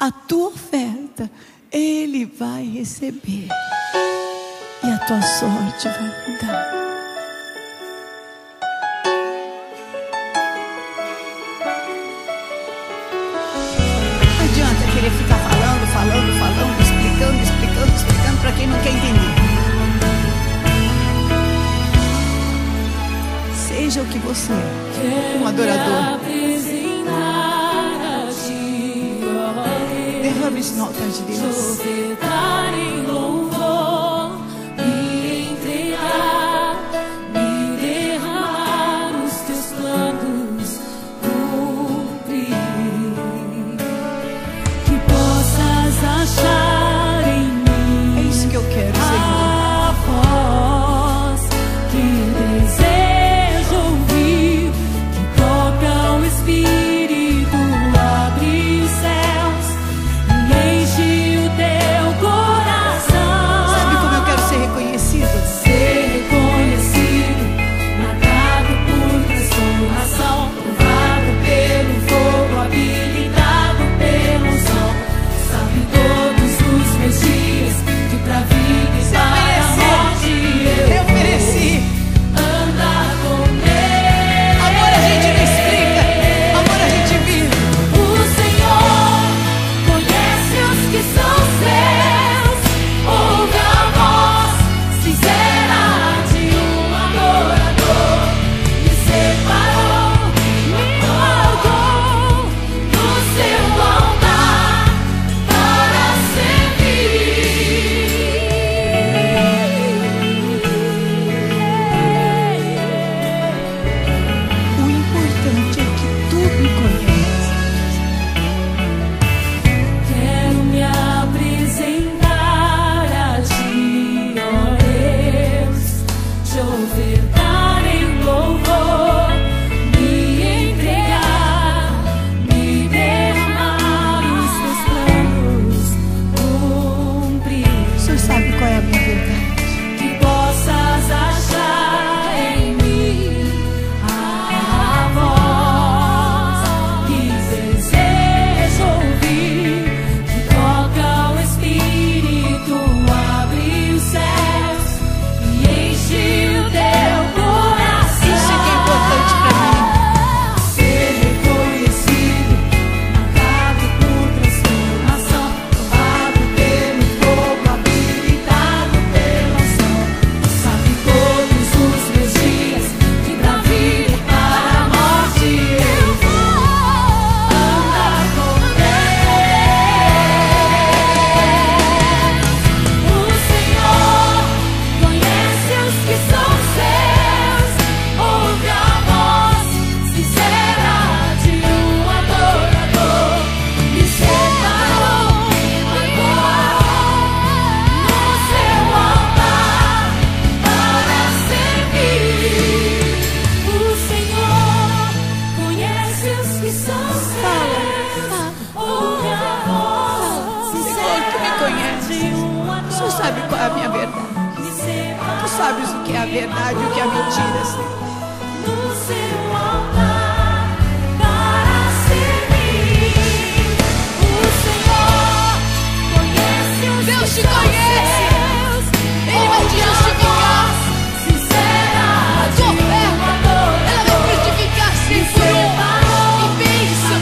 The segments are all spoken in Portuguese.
a tua oferta Ele vai receber e a tua sorte vai mudar. Não adianta querer ficar falando, explicando para quem não quer entender. Seja o que você é, um adorador. Derrame-se no altar de Deus. Sabe qual é a minha verdade? Tu sabes o que é a verdade e o que é a mentira, Senhor. Deus te conhece. Ele vai te justificar. A tua oferta, ela vai frutificar-se por honra e bênção,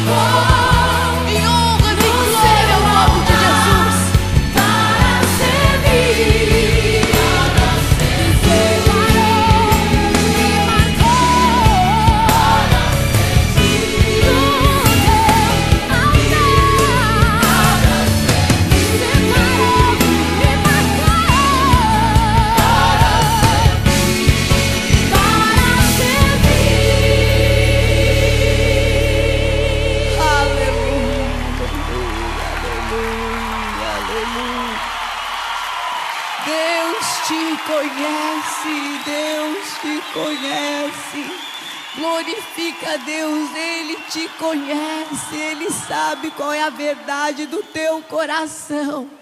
em honra e glória ao nome de Jesus. Deus te conhece. Glorifica a Deus, Ele te conhece. Ele sabe qual é a verdade do teu coração.